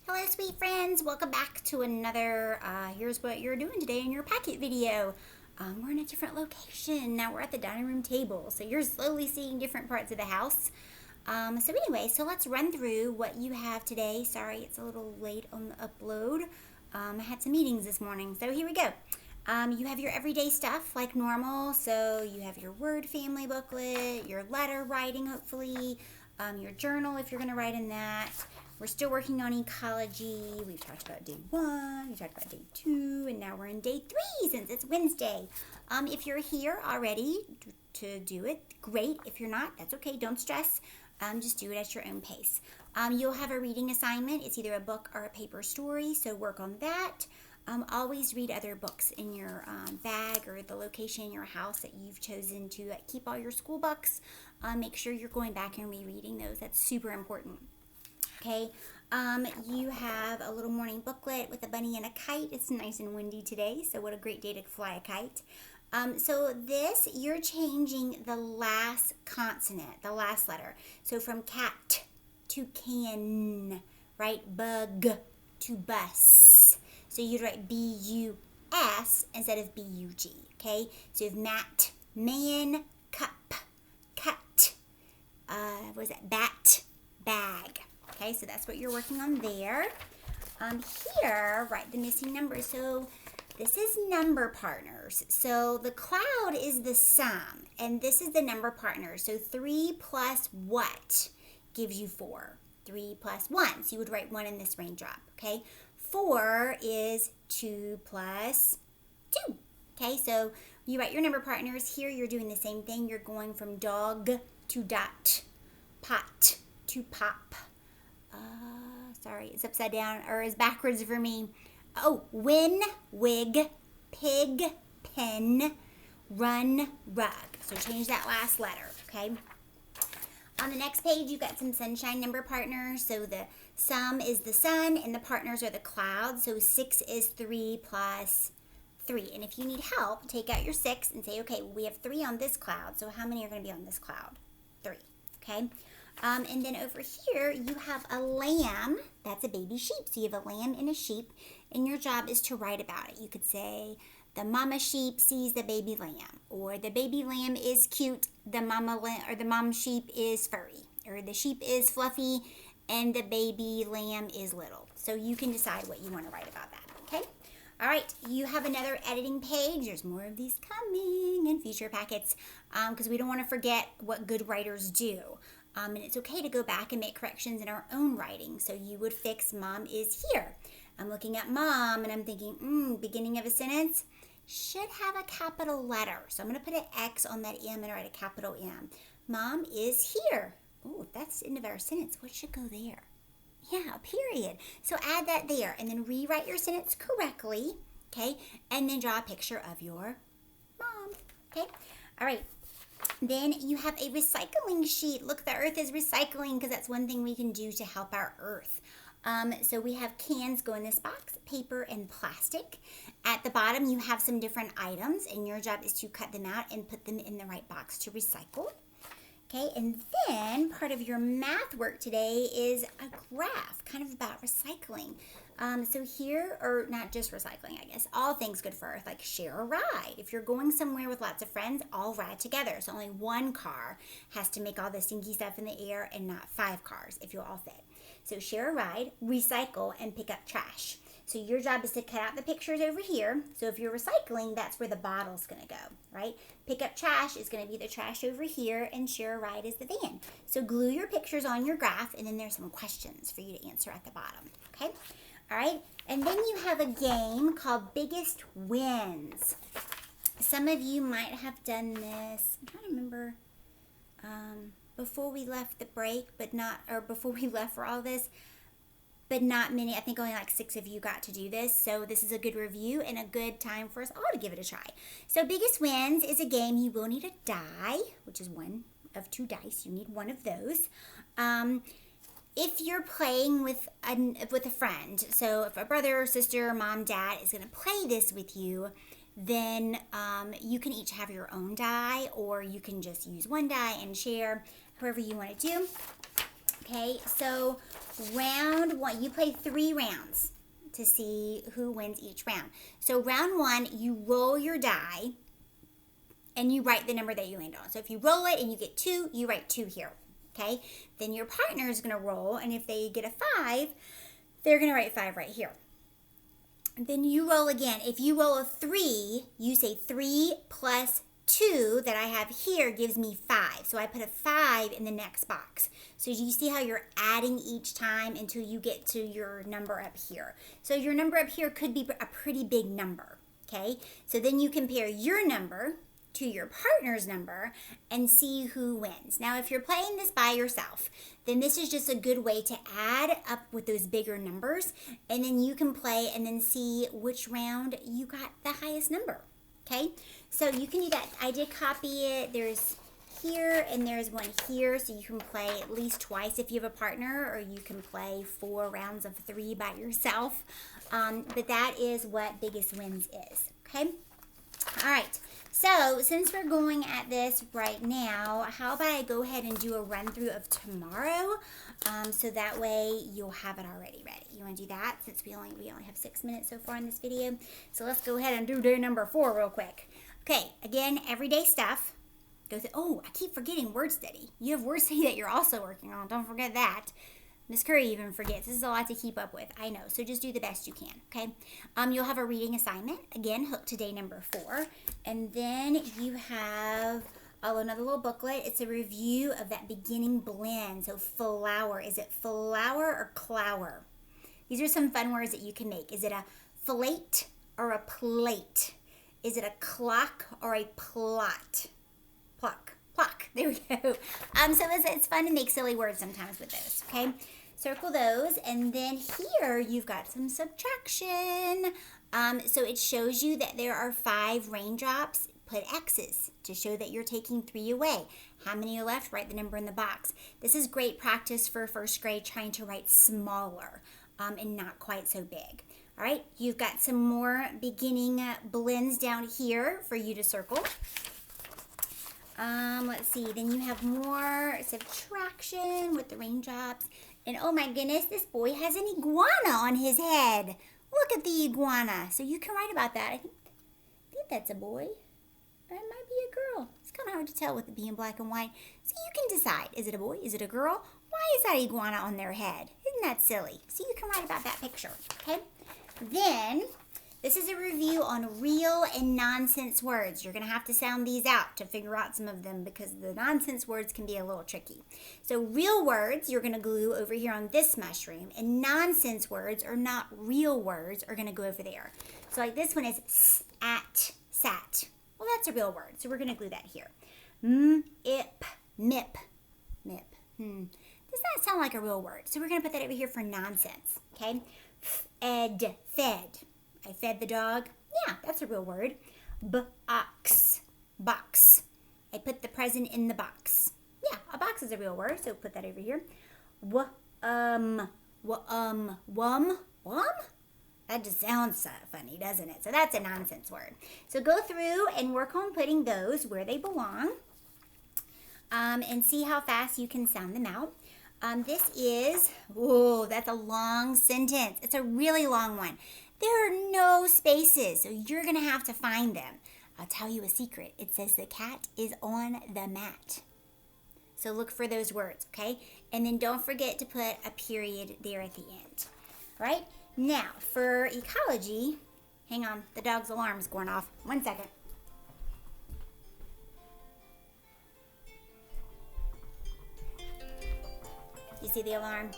Hello, sweet friends. Welcome back to another Here's What You're Doing Today in Your Packet video. We're in a different location. Now we're at the dining room table. So you're slowly seeing different parts of the house. So let's run through what you have today. Sorry, it's a little late on the upload. I had some meetings this morning. So here we go. You have your everyday stuff like normal. So you have your word family booklet, your letter writing, hopefully, your journal if you're going to write in that. We're still working on ecology. We've talked about day 1, we talked about day 2, and now we're in day 3 since it's Wednesday. If you're here already to do it, great. If you're not, that's okay. Don't stress. Just do it at your own pace. You'll have a reading assignment. It's either a book or a paper story, so work on that. Always read other books in your bag or the location in your house that you've chosen to keep all your school books. Make sure you're going back and rereading those. That's super important. Okay, you have a little morning booklet with a bunny and a kite. It's nice and windy today, so what a great day to fly a kite. You're changing the last consonant, the last letter. So from cat to can, right? Bug to bus. So you'd write B-U-S instead of B-U-G, okay? So you have mat, man, cup, cut, bat, bag. Okay, so that's what you're working on there. Here, write the missing numbers. So this is number partners. So the cloud is the sum, and this is the number partners. So 3 plus what gives you 4? 3 plus 1. So you would write 1 in this raindrop, okay? 4 is 2 plus 2. Okay, so you write your number partners. Here you're doing the same thing. You're going from dog to dot, pot to pop. Sorry, it's upside down, or it's backwards for me. Oh, win, wig, pig, pen, run, rug. So change that last letter, okay? On the next page, you've got some sunshine number partners. So the sum is the sun, and the partners are the clouds. So 6 is 3 plus 3. And if you need help, take out your 6 and say, okay, we have 3 on this cloud. So how many are going to be on this cloud? 3, okay? And then over here, you have a lamb. That's a baby sheep. So you have a lamb and a sheep, and your job is to write about it. You could say, the mama sheep sees the baby lamb, or the baby lamb is cute, the mom sheep is furry, or the sheep is fluffy, and the baby lamb is little. So you can decide what you want to write about that, okay? All right, you have another editing page. There's more of these coming in future packets because we don't want to forget what good writers do. And it's okay to go back and make corrections in our own writing. So you would fix mom is here. I'm looking at mom and I'm thinking, beginning of a sentence should have a capital letter. So I'm going to put an X on that M and write a capital M. Mom is here. Oh, that's the end of our sentence. What should go there? Yeah, a period. So add that there and then rewrite your sentence correctly, okay? And then draw a picture of your mom, okay? All right. Then you have a recycling sheet. Look, the earth is recycling because that's one thing we can do to help our earth. So we have cans go in this box, paper and plastic. At the bottom, you have some different items, and your job is to cut them out and put them in the right box to recycle. Okay, and then part of your math work today is a graph, kind of about recycling. So here, or not just recycling, I guess, all things good for Earth, like share a ride. If you're going somewhere with lots of friends, all ride together. So only one car has to make all the stinky stuff in the air and not 5 cars if you'll all fit. So share a ride, recycle, and pick up trash. So your job is to cut out the pictures over here. So if you're recycling, that's where the bottle's going to go, right? Pick up trash is going to be the trash over here, and share a ride is the van. So glue your pictures on your graph, and then there's some questions for you to answer at the bottom, okay? All right, and then you have a game called Biggest Wins. Some of you might have done this. I'm trying to remember before we left the break, before we left for all this, but not many. I think only like 6 of you got to do this. So this is a good review and a good time for us all to give it a try. So Biggest Wins is a game you will need a die, which is 1 of 2 dice. You need 1 of those. If you're playing with a friend, so if a brother or sister, mom, dad is going to play this with you, then you can each have your own die, or you can just use 1 die and share, however you want to do. Okay, so round one, you play 3 rounds to see who wins each round. So round 1, you roll your die and you write the number that you land on. So if you roll it and you get 2, you write 2 here. Okay, then your partner is going to roll, and if they get a 5, they're going to write 5 right here. And then you roll again. If you roll a 3, you say 3 plus 2 that I have here gives me 5. So I put a 5 in the next box. So you see how you're adding each time until you get to your number up here. So your number up here could be a pretty big number. Okay, so then you compare your number to your partner's number and see who wins. Now, if you're playing this by yourself, then this is just a good way to add up with those bigger numbers, and then you can play and then see which round you got the highest number. Okay, so you can do that. I did copy it. There's here and there's one here, so you can play at least twice if you have a partner, or you can play 4 rounds of 3 by yourself. But that is what biggest wins is. Okay, all right. So since we're going at this right now, how about I go ahead and do a run through of tomorrow, so that way you'll have it already ready. You want to do that since we only have 6 minutes so far in this video. So let's go ahead and do day number 4 real quick. Okay, again, everyday stuff. Go through. Oh, I keep forgetting word study. You have word study that you're also working on. Don't forget that. Miss Curry even forgets. This is a lot to keep up with. I know. So just do the best you can, okay? You'll have a reading assignment. Again, hook to day number 4. And then you have another little booklet. It's a review of that beginning blend. So flower. Is it flower or clower? These are some fun words that you can make. Is it a filate or a plate? Is it a clock or a plot? Pluck. There we go. So it's fun to make silly words sometimes with those, okay? Circle those, and then here you've got some subtraction. So it shows you that there are 5 raindrops. Put X's to show that you're taking 3 away. How many are left? Write the number in the box. This is great practice for first grade, trying to write smaller and not quite so big. All right, you've got some more beginning blends down here for you to circle. Let's see, then you have more subtraction with the raindrops. And oh my goodness, this boy has an iguana on his head. Look at the iguana. So you can write about that. I think that's a boy. Or it might be a girl. It's kind of hard to tell with it being black and white. So you can decide, is it a boy? Is it a girl? Why is that iguana on their head? Isn't that silly? So you can write about that picture, okay? Then, this is a review on real and nonsense words. You're going to have to sound these out to figure out some of them, because the nonsense words can be a little tricky. So real words, you're going to glue over here on this mushroom, and nonsense words, or not real words, are going to go over there. So like this one is at, sat. Well, that's a real word, so we're going to glue that here. Ip, mip, mip. Does not sound like a real word, so we're going to put that over here for nonsense, okay? Fed, fed. I fed the dog. Yeah, that's a real word. Box, box. I put the present in the box. Yeah, a box is a real word, so put that over here. Wum. That just sounds funny, doesn't it? So that's a nonsense word. So go through and work on putting those where they belong, and see how fast you can sound them out. This is, that's a long sentence. It's a really long one. There are no spaces, so you're going to have to find them. I'll tell you a secret. It says the cat is on the mat. So look for those words, okay? And then don't forget to put a period there at the end. All right? Now, for ecology, hang on, the dog's alarm's going off. 1 second. You see the alarm?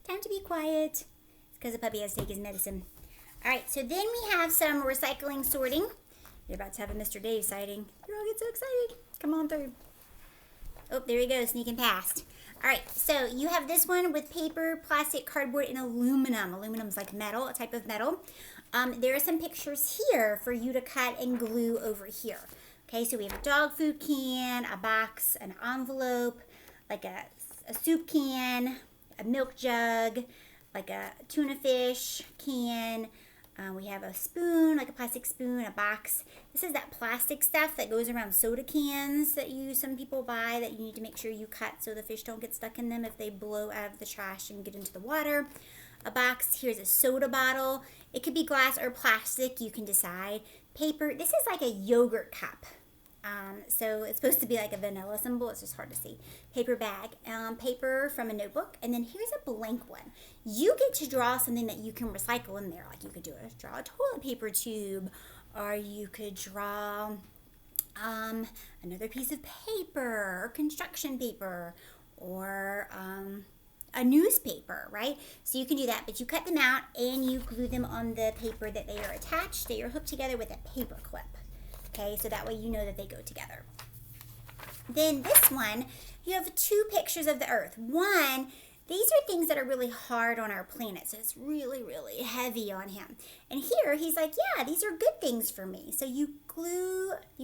Time to be quiet. Because the puppy has to take his medicine. All right, so then we have some recycling sorting. You're about to have a Mr. Dave sighting. You're all get so excited. Come on through. Oh, there he goes, sneaking past. All right, so you have this one with paper, plastic, cardboard, and aluminum. Aluminum's like metal, a type of metal. There are some pictures here for you to cut and glue over here. Okay, so we have a dog food can, a box, an envelope, like a soup can, a milk jug, like a tuna fish can, We have a spoon, like a plastic spoon, a box. This is that plastic stuff that goes around soda cans that some people buy that you need to make sure you cut so the fish don't get stuck in them if they blow out of the trash and get into the water. A box, here's a soda bottle. It could be glass or plastic, you can decide. Paper, this is like a yogurt cup. So it's supposed to be like a vanilla symbol. It's just hard to see. Paper bag, paper from a notebook, and then here's a blank one. You get to draw something that you can recycle in there. Like you could draw a toilet paper tube, or you could draw another piece of paper, or construction paper, or a newspaper, right? So you can do that, but you cut them out and you glue them on the paper that they are attached. They are hooked together with a paper clip. Okay, so that way you know that they go together. Then this one, you have 2 pictures of the earth. One, these are things that are really hard on our planet, so it's really, really heavy on him. And here, he's like, yeah, these are good things for me. So you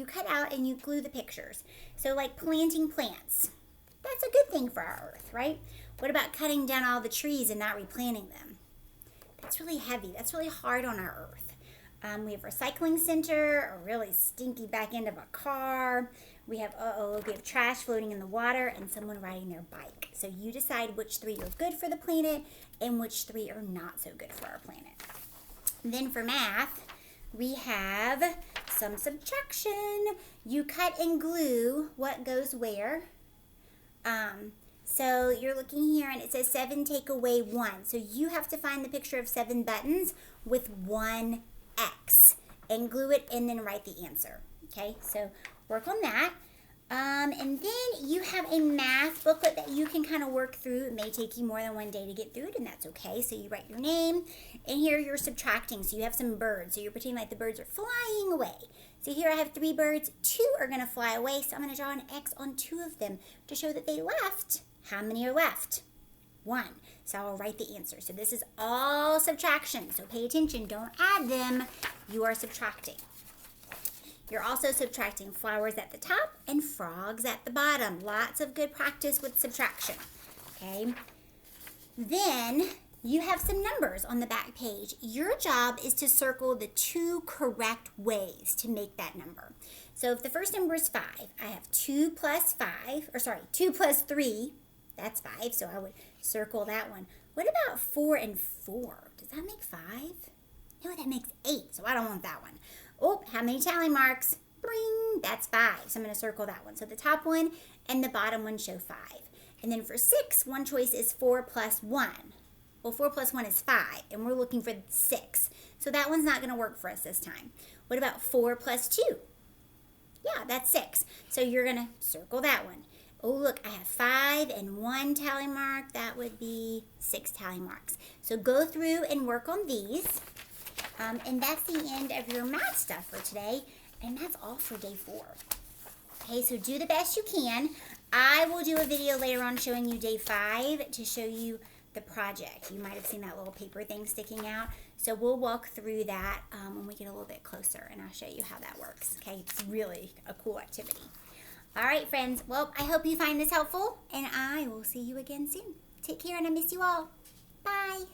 cut out and you glue the pictures. So like planting plants, that's a good thing for our earth, right? What about cutting down all the trees and not replanting them? That's really heavy. That's really hard on our earth. We have recycling center, a really stinky back end of a car. We have trash floating in the water and someone riding their bike. So you decide which 3 are good for the planet and which 3 are not so good for our planet. Then for math, we have some subtraction. You cut and glue what goes where. So you're looking here and it says 7 take away 1. So you have to find the picture of 7 buttons with 1 X and glue it and then write the answer. Okay, so work on that. And then you have a math booklet that you can kind of work through. It may take you more than 1 day to get through it, and that's okay. So you write your name, and here you're subtracting. So you have some birds. So you're pretending like the birds are flying away. So here I have 3 birds. 2 are going to fly away, so I'm going to draw an X on 2 of them to show that they left. How many are left? 1. So I will write the answer. So this is all subtraction. So pay attention. Don't add them. You are subtracting. You're also subtracting flowers at the top and frogs at the bottom. Lots of good practice with subtraction. Okay. Then you have some numbers on the back page. Your job is to circle the 2 correct ways to make that number. So if the first number is 5, I have 2 plus 3. That's 5, so I would circle that one. What about 4 and 4? Does that make 5? No, that makes 8, so I don't want that one. Oh, how many tally marks? Bring, that's 5, so I'm going to circle that one. So the top one and the bottom one show 5. And then for 6, one choice is 4 plus 1. Well, 4 plus 1 is 5, and we're looking for 6. So that one's not going to work for us this time. What about 4 plus 2? Yeah, that's 6. So you're going to circle that one. Oh, look, I have 5 and 1 tally mark. That would be 6 tally marks. So go through and work on these. And that's the end of your math stuff for today. And that's all for day 4. Okay, so do the best you can. I will do a video later on showing you day 5 to show you the project. You might have seen that little paper thing sticking out. So we'll walk through that when we get a little bit closer, and I'll show you how that works. Okay, it's really a cool activity. All right, friends. Well, I hope you find this helpful, and I will see you again soon. Take care, and I miss you all. Bye.